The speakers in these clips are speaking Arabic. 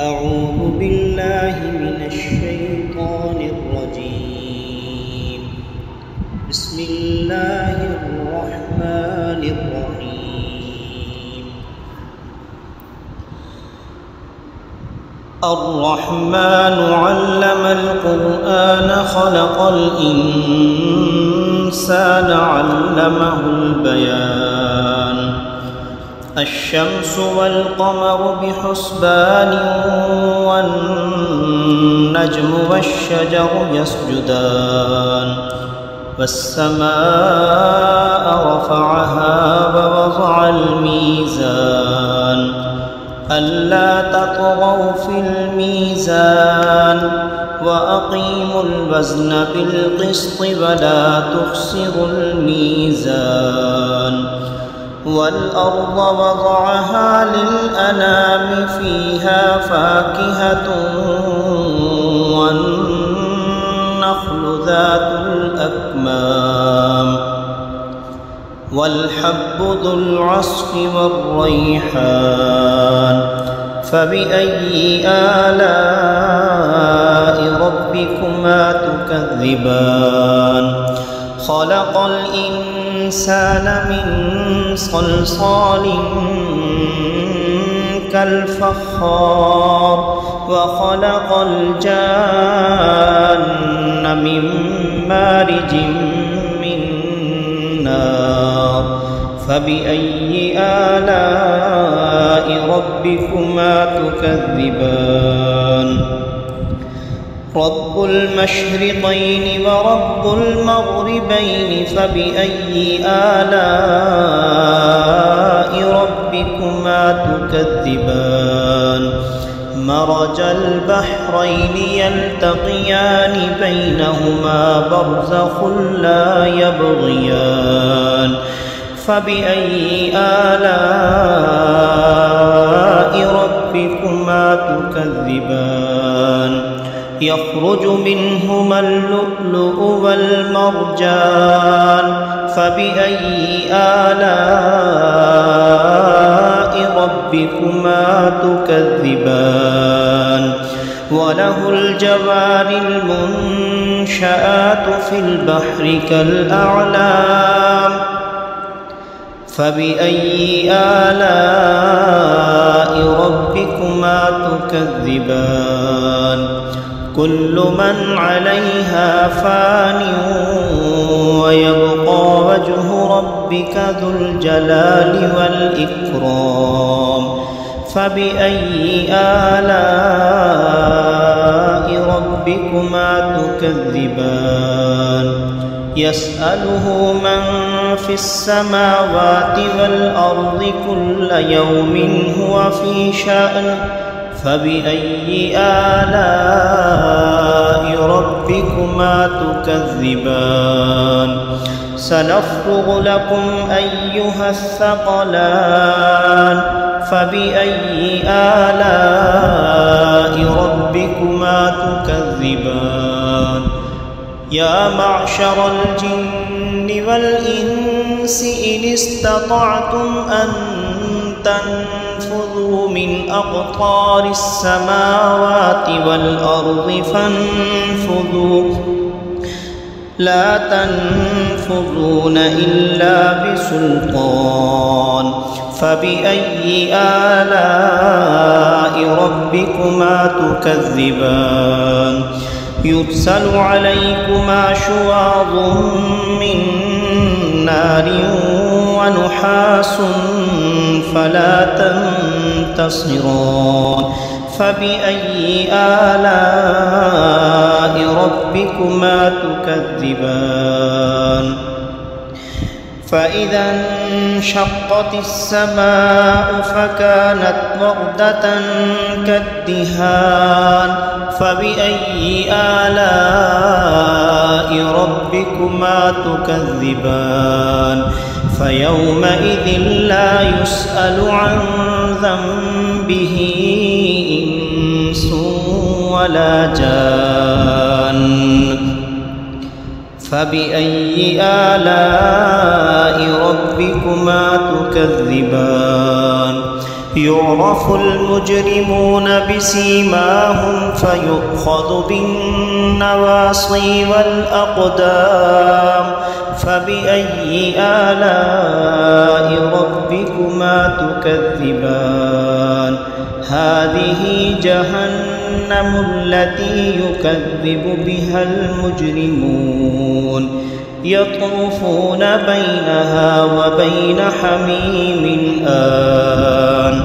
أعوذ بالله من الشيطان الرجيم. بسم الله الرحمن الرحيم. الرحمن علم القرآن خلق الإنسان علمه البيان. الشمس والقمر بحسبان والنجم والشجر يسجدان. والسماء رفعها ووضع الميزان ألا تطغوا في الميزان وأقيموا الوزن بالقسط ولا تخسروا الميزان. والأرض وضعها للأنام فيها فاكهة والنخل ذات الأكمام والحب ذو العصف والريحان. فبأي آلاء ربكما تكذبان؟ خلق الإنسان من صلصال كالفخار وخلق الجان من مارج من نار. فبأي آلاء ربكما تكذبان؟ رب المشرقين ورب المغربين فبأي آلاء ربكما تكذبان؟ مرج البحرين يلتقيان بينهما برزخ لا يبغيان. فبأي آلاء ربكما تكذبان؟ يخرج منهما اللؤلؤ والمرجان. فبأي آلاء ربكما تكذبان؟ وله الجوار المنشآت في البحر كالأعلام. فبأي آلاء ربكما تكذبان؟ كل من عليها فان ويبقى وجه ربك ذو الجلال والإكرام. فبأي آلاء ربكما تكذبان؟ يسأله من في السماوات والأرض كل يوم هو في شأن. فبأي آلاء ربكما تكذبان؟ سنفرغ لكم أيها الثقلان. فبأي آلاء ربكما تكذبان؟ يا معشر الجن والإنس إن استطعتم أن تنفذوا من أقطار السماوات والأرض فانفذوا لا تنفذون إلا بسلطان. فبأي آلاء ربكما تكذبان؟ يرسل عليكما شواظ من نار ونحاس فلا تنتصران. فبأي آلاء ربكما تكذبان؟ فإذا انشقت السماء فكانت وردة كالدهان. فبأي آلاء ربكما تكذبان؟ فيومئذ لا يسأل عن ذنبه إنس ولا جان. فبأي آلاء ربكما تكذبان؟ يعرف المجرمون بسيماهم فيؤخذ بالنواصي والأقدام فبأي آلاء ربكما تكذبان هذه جهنم التي يكذب بها المجرمون يطوفون بينها وبين حميم آن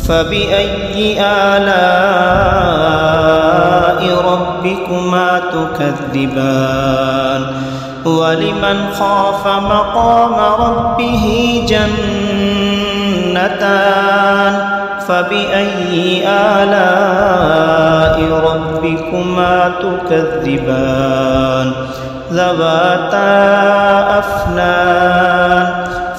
فبأي آلاء ربكما تكذبان ولمن خاف مقام ربه جنتان فبأي آلاء ربكما تكذبان ذواتا أفنان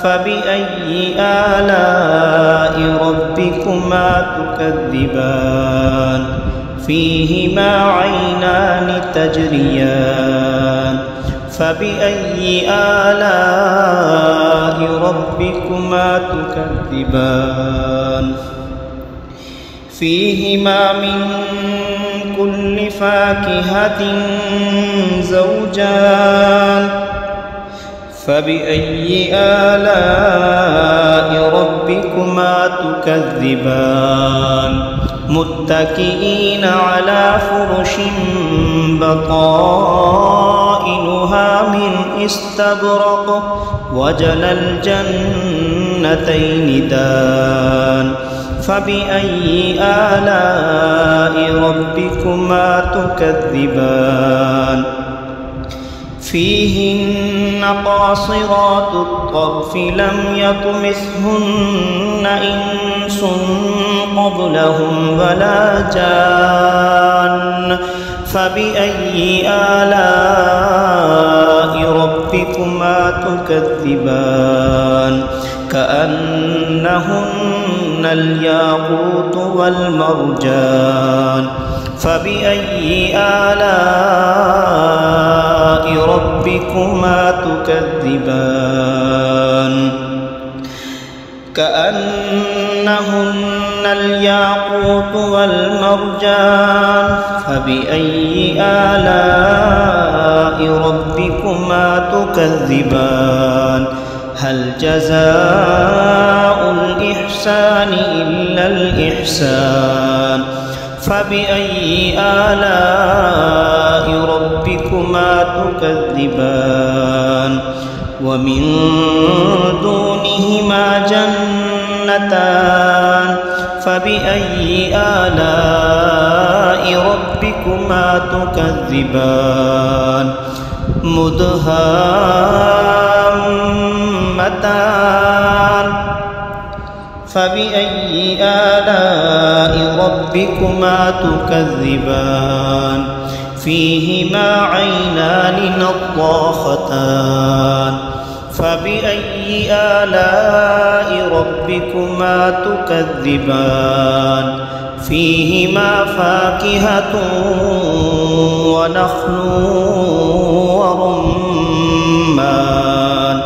فبأي آلاء ربكما تكذبان فيهما عينان تجريان فبأي آلاء ربكما تكذبان فيهما من كل فاكهة زوجان فبأي آلاء ربكما تكذبان متكئين على فرش بطائنها من استبرق وجنى الجنتين دان فبأي آلاء ربكما تكذبان فيهن قاصرات الطرف لم يطمثهن إنس قبلهم ولا جان فبأي آلاء ربكما تكذبان كأنهن الياقوت والمرجان فبأي آلاء ربكما تكذبان كأنهن الياقوت والمرجان فبأي آلاء ربكما تكذبان هل جزاء الإحسان إلا الإحسان فبأي آلاء ربكما تكذبان ومن دونهما جنتان فبأي آلاء ربكما تكذبان مدهامتان فبأي آلاء ربكما تكذبان فيهما عينان نضاختان فبأي آلاء ربكما تكذبان فيهما فاكهة ونخل ورمان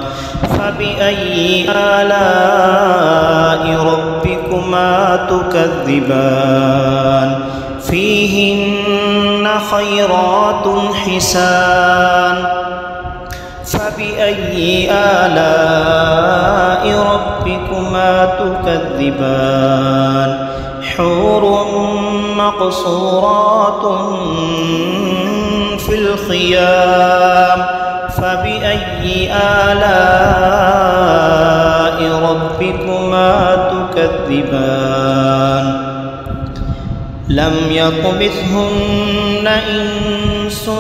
فبأي آلاء ربكما تكذبان فيهن خيرات حسان فبأي آلاء ربكما تكذبان حور مقصورات في الخيام فبأي آلاء ربكما تكذبان لم يطمثهن إنس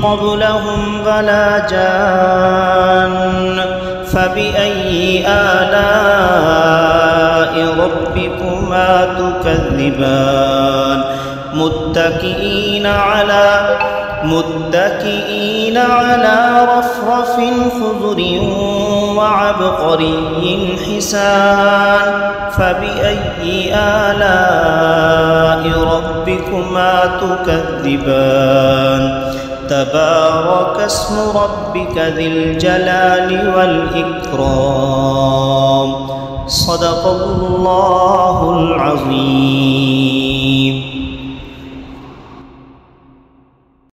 قبلهم ولا جان فبأي آلاء ربكما تكذبان متكئين على رفرف خضر وعبقري حسان فبأي آلاء ربكما تكذبان تبارك اسم ربك ذي الجلال والإكرام صدق الله العظيم.